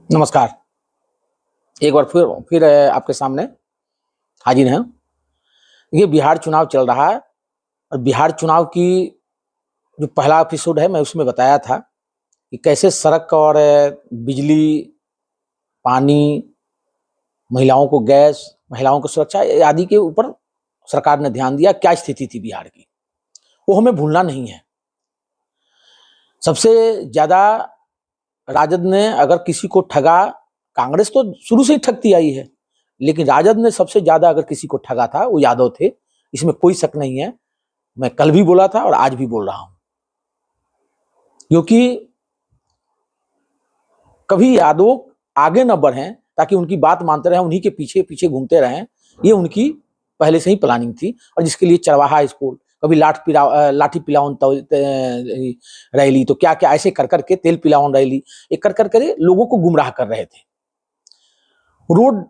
नमस्कार। एक बार फिर आपके सामने हाजिर हैं। ये बिहार चुनाव चल रहा है और बिहार चुनाव की जो पहला एपिसोड है मैं उसमें बताया था कि कैसे सड़क और बिजली, पानी, महिलाओं को गैस, महिलाओं की सुरक्षा आदि के ऊपर सरकार ने ध्यान दिया। क्या स्थिति थी बिहार की, वो हमें भूलना नहीं है। सबसे ज्यादा राजद ने अगर किसी को ठगा, कांग्रेस तो शुरू से ही ठगती आई है, लेकिन राजद ने सबसे ज्यादा अगर किसी को ठगा था वो यादव थे, इसमें कोई शक नहीं है। मैं कल भी बोला था और आज भी बोल रहा हूं, क्योंकि कभी यादव आगे न बढ़े ताकि उनकी बात मानते रहें, उन्हीं के पीछे पीछे घूमते रहें, ये उनकी पहले से ही प्लानिंग थी। और जिसके लिए चरवाहा स्कूल, कभी लाठी पिलावन रैली, तो क्या क्या ऐसे कर करके तेल पिलावन रैली, एक कर कर लोगों को गुमराह कर रहे थे। रोड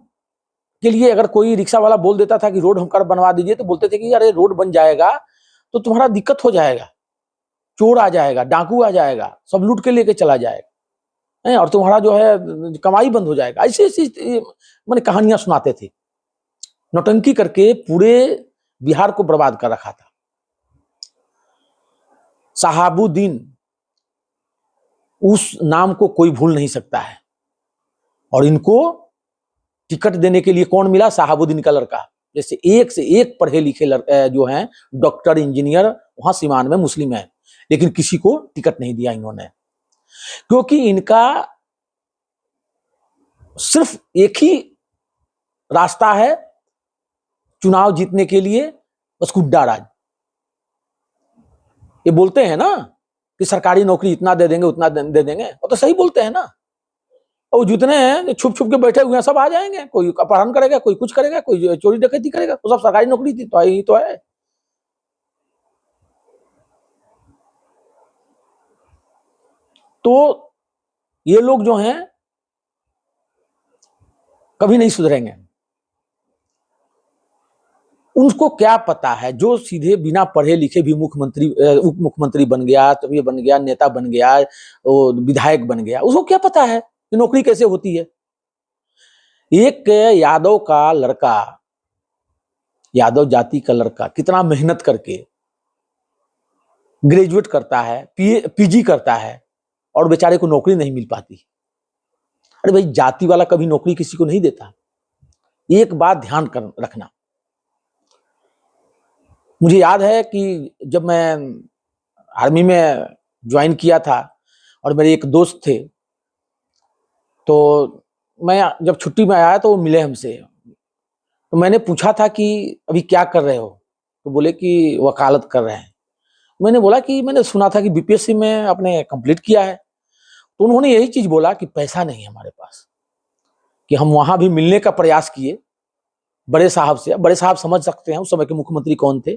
के लिए अगर कोई रिक्शा वाला बोल देता था कि रोड हम कर बनवा दीजिए, तो बोलते थे कि अरे रोड बन जाएगा तो तुम्हारा दिक्कत हो जाएगा, चोर आ जाएगा, डाकू आ जाएगा, सब लूट के लेके चला जाएगा और तुम्हारा जो है कमाई बंद हो जाएगा। ऐसी ऐसी मैंने कहानियां सुनाते थे। नौटंकी करके पूरे बिहार को बर्बाद कर रखा था। शहाबुद्दीन, उस नाम को कोई भूल नहीं सकता है। और इनको टिकट देने के लिए कौन मिला? शहाबुद्दीन का लड़का। जैसे एक से एक पढ़े लिखे जो हैं, डॉक्टर, इंजीनियर, वहां सीमान में मुस्लिम है, लेकिन किसी को टिकट नहीं दिया इन्होंने, क्योंकि इनका सिर्फ एक ही रास्ता है चुनाव जीतने के लिए, बस गुड्डा राज। ये बोलते हैं ना कि सरकारी नौकरी इतना दे देंगे, उतना दे देंगे, वो तो सही बोलते हैं ना। और जितने हैं छुप छुप के बैठे हुए हैं सब आ जाएंगे, कोई अपहरण करेगा, कोई कुछ करेगा, कोई चोरी डकैती करेगा, तो सब सरकारी नौकरी थी तो यही तो है। तो ये लोग जो हैं कभी नहीं सुधरेंगे। उनको क्या पता है, जो सीधे बिना पढ़े लिखे भी मुख्यमंत्री, उप मुख्यमंत्री बन गया, तभी बन गया, नेता बन गया, विधायक बन गया, उसको क्या पता है कि नौकरी कैसे होती है। एक यादव का लड़का, यादव जाति का लड़का कितना मेहनत करके ग्रेजुएट करता है, पीजी करता है, और बेचारे को नौकरी नहीं मिल पाती। अरे भाई, जाति वाला कभी नौकरी किसी को नहीं देता। एक बात ध्यान कर रखना। मुझे याद है कि जब मैं आर्मी में ज्वाइन किया था और मेरे एक दोस्त थे, तो मैं जब छुट्टी में आया तो वो मिले हमसे। तो मैंने पूछा था कि अभी क्या कर रहे हो, तो बोले कि वकालत कर रहे हैं। मैंने बोला कि मैंने सुना था कि बीपीएससी में आपने कंप्लीट किया है। तो उन्होंने यही चीज बोला कि पैसा नहीं है हमारे पास, कि हम वहां भी मिलने का प्रयास किए बड़े साहब से। बड़े साहब समझ सकते हैं उस समय के मुख्यमंत्री कौन थे,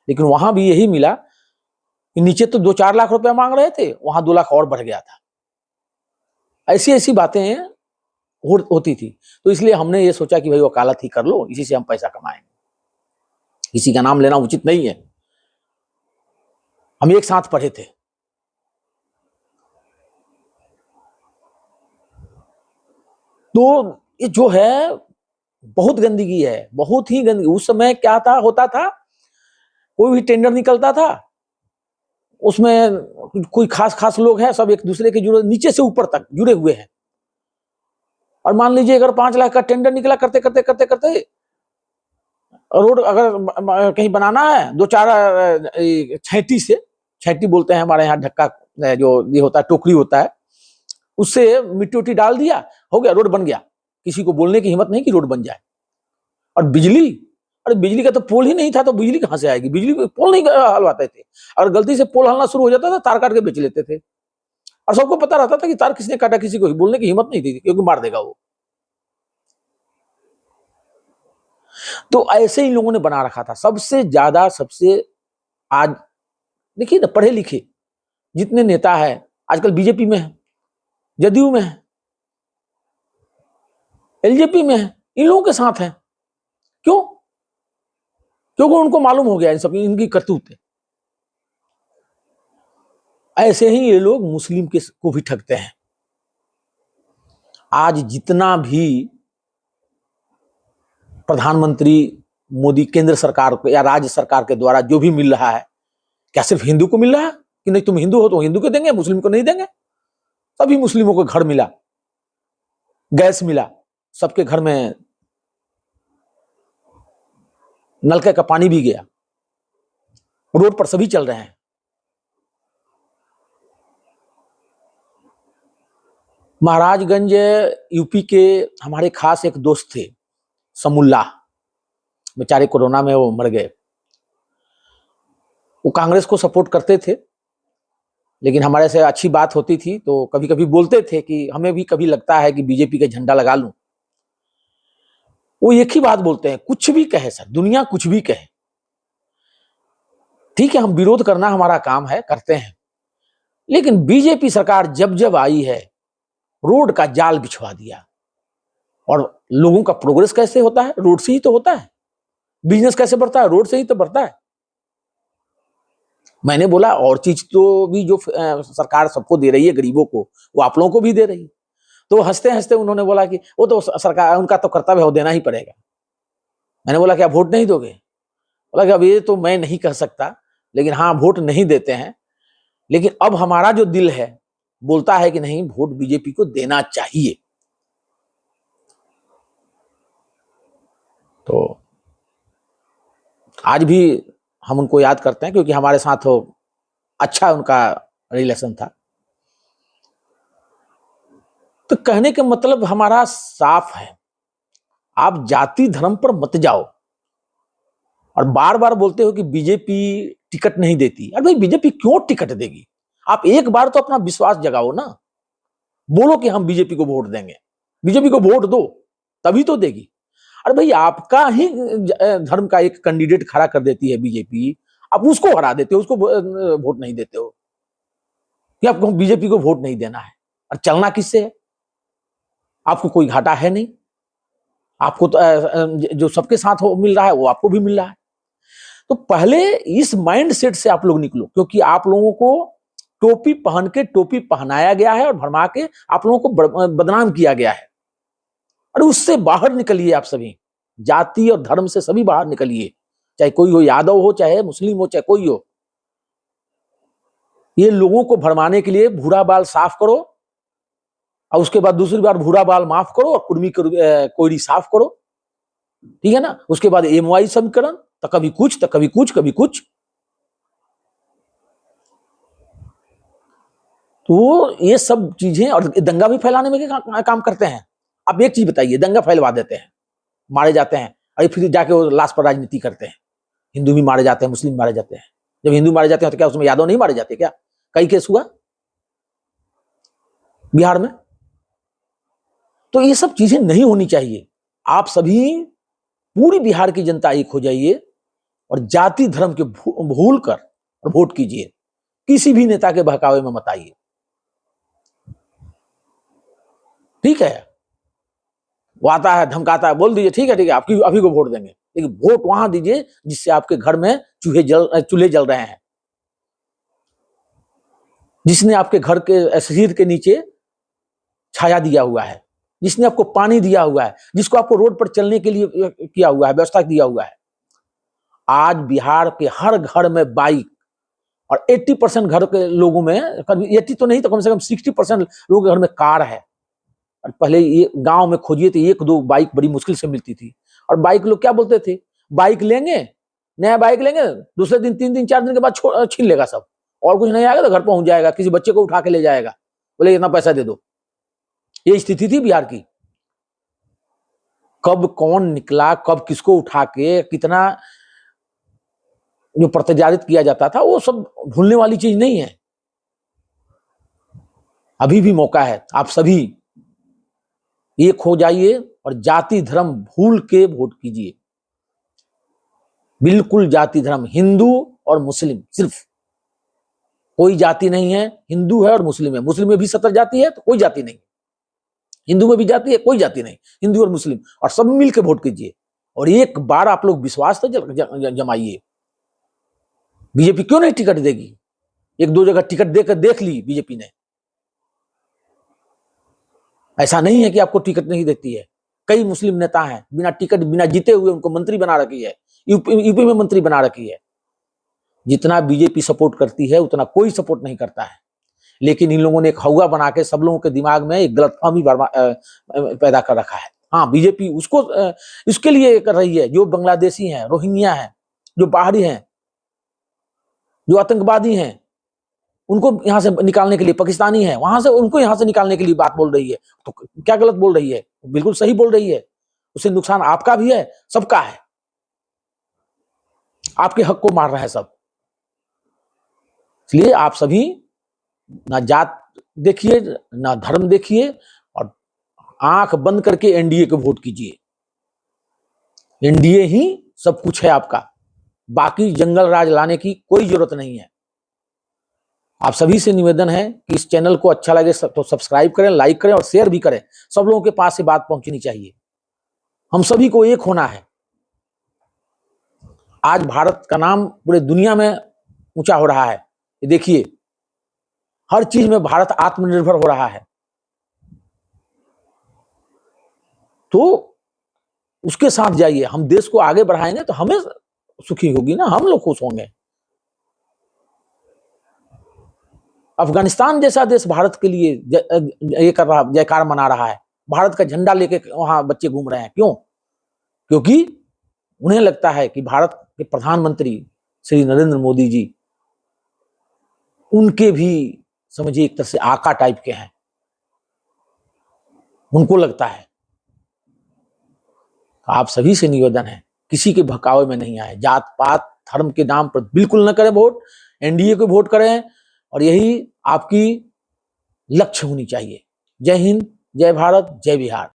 लेकिन वहां भी यही मिला कि नीचे तो 2-4 लाख रुपया मांग रहे थे, वहां 2 लाख और बढ़ गया था। ऐसी ऐसी बातें होती थी। तो इसलिए हमने ये सोचा कि भाई वकालत ही कर लो, इसी से हम पैसा कमाएंगे। किसी का नाम लेना उचित नहीं है। हम एक साथ पढ़े थे। तो ये जो है बहुत गंदगी है, बहुत ही गंदगी। उस समय क्या था, होता था, कोई भी टेंडर निकलता था, उसमें कोई खास खास लोग हैं, सब एक दूसरे के जुड़े, नीचे से ऊपर तक जुड़े हुए हैं। और मान लीजिए अगर 5 लाख का टेंडर निकला, करते करते करते करते रोड अगर कहीं बनाना है, 2-4 छैटी से, छैटी बोलते हैं हमारे यहाँ, ढक्का जो ये होता है, टोकरी होता है, उससे मिट्टी उट्टी डाल दिया, हो गया, रोड बन गया। किसी को बोलने की हिम्मत नहीं कि रोड बन जाए। और बिजली, अरे बिजली का तो पोल ही नहीं था, तो बिजली कहां से आएगी? बिजली पोल नहीं हलवाते थे, और गलती से पोल हलना शुरू हो जाता था, तार काट के बेच लेते थे। और सबको पता रहता था कि तार किसने काटा, किसी को बोलने की हिम्मत नहीं थी, क्योंकि मार देगा वो। तो ऐसे ही लोगों ने बना रखा था। सबसे ज्यादा, सबसे, आज देखिए ना, पढ़े लिखे जितने नेता है आजकल बीजेपी में है, जदयू में है, एलजेपी में है, इन लोगों के साथ है। क्यों? क्योंकि उनको मालूम हो गया इन सब इनकी करतूत है। ऐसे ही ये लोग मुस्लिम को भी ठगते हैं। आज जितना भी प्रधानमंत्री मोदी केंद्र सरकार या राज्य सरकार के द्वारा जो भी मिल रहा है, क्या सिर्फ हिंदू को मिल रहा है कि नहीं तुम हिंदू हो तो हिंदू को देंगे, मुस्लिम को नहीं देंगे? सभी मुस्लिमों को घर मिला, गैस मिला, सबके घर में नलके का पानी भी गया, रोड पर सभी चल रहे हैं। महाराजगंज यूपी के हमारे खास एक दोस्त थे समुल्ला, बेचारे कोरोना में वो मर गए। वो कांग्रेस को सपोर्ट करते थे, लेकिन हमारे से अच्छी बात होती थी तो कभी कभी बोलते थे कि हमें भी कभी लगता है कि बीजेपी का झंडा लगा लूं। वो एक ही बात बोलते हैं, कुछ भी कहे सर, दुनिया कुछ भी कहे, ठीक है हम विरोध करना हमारा काम है, करते हैं, लेकिन बीजेपी सरकार जब जब आई है रोड का जाल बिछवा दिया। और लोगों का प्रोग्रेस कैसे होता है? रोड से ही तो होता है। बिजनेस कैसे बढ़ता है? रोड से ही तो बढ़ता है। मैंने बोला और चीज तो भी जो सरकार सबको दे रही है, गरीबों को, वो आप लोगों को भी दे रही है। तो हंसते हंसते उन्होंने बोला कि वो तो सरकार, उनका तो कर्तव्य है, वो देना ही पड़ेगा। मैंने बोला क्या वोट नहीं दोगे? बोला कि अब ये तो मैं नहीं कह सकता, लेकिन हाँ वोट नहीं देते हैं, लेकिन अब हमारा जो दिल है बोलता है कि नहीं वोट बीजेपी को देना चाहिए। तो आज भी हम उनको याद करते हैं क्योंकि हमारे साथ वो अच्छा उनका रिलेशन था। तो कहने का मतलब हमारा साफ है, आप जाति धर्म पर मत जाओ। और बार बार बोलते हो कि बीजेपी टिकट नहीं देती। अरे भाई बीजेपी क्यों टिकट देगी? आप एक बार तो अपना विश्वास जगाओ ना, बोलो कि हम बीजेपी को वोट देंगे, बीजेपी को वोट दो तभी तो देगी। अरे भाई आपका ही धर्म का एक कैंडिडेट खड़ा कर देती है बीजेपी, आप उसको हरा देते हो, उसको वोट नहीं देते हो कि आपको बीजेपी को वोट नहीं देना है। और चलना किससे है? आपको कोई घाटा है नहीं, आपको तो जो सबके साथ मिल रहा है वो आपको भी मिल रहा है। तो पहले इस माइंड सेट से आप लोग निकलो, क्योंकि आप लोगों को टोपी पहन के टोपी पहनाया गया है और भरमा के आप लोगों को बदनाम किया गया है। और उससे बाहर निकलिए आप सभी, जाति और धर्म से सभी बाहर निकलिए, चाहे कोई हो, यादव हो, चाहे मुस्लिम हो, चाहे कोई हो। ये लोगों को भरमाने के लिए भूरा बाल साफ करो और उसके बाद दूसरी बार भूरा बाल माफ करो और कुर्मी कोयरी साफ करो, ठीक है ना। उसके बाद एमवाई समीकरण, तो कभी कुछ तो कभी कुछ, कभी कुछ। तो ये सब चीजें, और दंगा भी फैलाने में काम करते हैं। आप एक चीज बताइए, दंगा फैलवा देते हैं, मारे जाते हैं, अरे फिर जाके वो लाश पर राजनीति करते हैं। हिंदू भी मारे जाते हैं, मुस्लिम मारे जाते हैं। जब हिंदू मारे जाते हैं तो क्या उसमें यादव नहीं मारे जाते क्या? कई केस हुआ बिहार में। तो ये सब चीजें नहीं होनी चाहिए। आप सभी, पूरी बिहार की जनता एक हो जाइए और जाति धर्म के भूल कर और वोट कीजिए। किसी भी नेता के बहकावे में मत आइए, ठीक है? वो आता है, धमकाता है, बोल दीजिए ठीक है आपकी अभी को वोट देंगे, लेकिन वोट वहां दीजिए जिससे आपके घर में चूल्हे जल रहे हैं, जिसने आपके घर के शरीर के नीचे छाया दिया हुआ है, जिसने आपको पानी दिया हुआ है, जिसको आपको रोड पर चलने के लिए किया हुआ है, व्यवस्था दिया हुआ है। आज बिहार के हर घर में बाइक, और 80% घर के लोगों में, 80 तो नहीं तो कम से कम 60% लोगों के घर में कार है। और पहले ये गांव में खोजिए तो एक दो बाइक बड़ी मुश्किल से मिलती थी। और बाइक लोग क्या बोलते थे, बाइक लेंगे, नया बाइक लेंगे, दूसरे दिन 3 दिन 4 दिन के बाद छीन लेगा सब, और कुछ नहीं आएगा तो घर पहुंच जाएगा, किसी बच्चे को उठा के ले जाएगा, बोले इतना पैसा दे दो। ये स्थिति थी बिहार की। कब कौन निकला, कब किसको उठा के कितना जो प्रत्यारित किया जाता था, वो सब भूलने वाली चीज नहीं है। अभी भी मौका है, आप सभी एक हो जाइए और जाति धर्म भूल के वोट कीजिए। बिल्कुल जाति धर्म, हिंदू और मुस्लिम, सिर्फ, कोई जाति नहीं है। हिंदू है और मुस्लिम है, मुस्लिम में भी 70 जाति है तो कोई जाति नहीं, हिंदू में भी जाति है, कोई जाति नहीं, हिंदू और मुस्लिम, और सब मिलकर वोट कीजिए। और एक बार आप लोग विश्वास तो जमाइए, बीजेपी क्यों नहीं टिकट देगी? 1-2 जगह टिकट देकर देख ली बीजेपी ने, ऐसा नहीं है कि आपको टिकट नहीं देती है। कई मुस्लिम नेता हैं बिना टिकट, बिना जीते हुए उनको मंत्री बना रखी है, यूपी में मंत्री बना रखी है। जितना बीजेपी सपोर्ट करती है उतना कोई सपोर्ट नहीं करता है। लेकिन इन लोगों ने एक हौवा बना के सब लोगों के दिमाग में एक गलतफहमी पैदा कर रखा है। हाँ, बीजेपी उसको इसके लिए कर रही है, जो बांग्लादेशी हैं, रोहिंग्या हैं, जो बाहरी हैं, जो आतंकवादी हैं, उनको यहां से निकालने के लिए, पाकिस्तानी है वहां से, उनको यहां से निकालने के लिए बात बोल रही है। तो क्या गलत बोल रही है? बिल्कुल सही बोल रही है। उससे नुकसान आपका भी है, सबका है। आपके हक को मार रहे हैं सब। इसलिए आप सभी ना जात देखिए, ना धर्म देखिए, और आंख बंद करके एनडीए को वोट कीजिए। एनडीए ही सब कुछ है आपका, बाकी जंगल राज लाने की कोई जरूरत नहीं है। आप सभी से निवेदन है कि इस चैनल को अच्छा लगे तो सब्सक्राइब करें, लाइक करें और शेयर भी करें। सब लोगों के पास से बात पहुंचनी चाहिए। हम सभी को एक होना है। आज भारत का नाम पूरे दुनिया में ऊंचा हो रहा है। ये देखिए, हर चीज में भारत आत्मनिर्भर हो रहा है। तो उसके साथ जाइए। हम देश को आगे बढ़ाएंगे तो हमें सुखी होगी ना, हम लोग खुश होंगे। अफगानिस्तान जैसा देश भारत के लिए ये कर रहा, जयकार मना रहा है। भारत का झंडा लेके वहां बच्चे घूम रहे हैं। क्यों? क्योंकि उन्हें लगता है कि भारत के प्रधानमंत्री श्री नरेंद्र मोदी जी उनके भी समझिए एक तरह से आका टाइप के हैं। उनको लगता है। आप सभी से निवेदन है, किसी के बहकावे में नहीं आए। जात पात धर्म के नाम पर बिल्कुल न करें वोट। एनडीए को वोट करें, और यही आपकी लक्ष्य होनी चाहिए। जय हिंद, जय भारत, जय बिहार।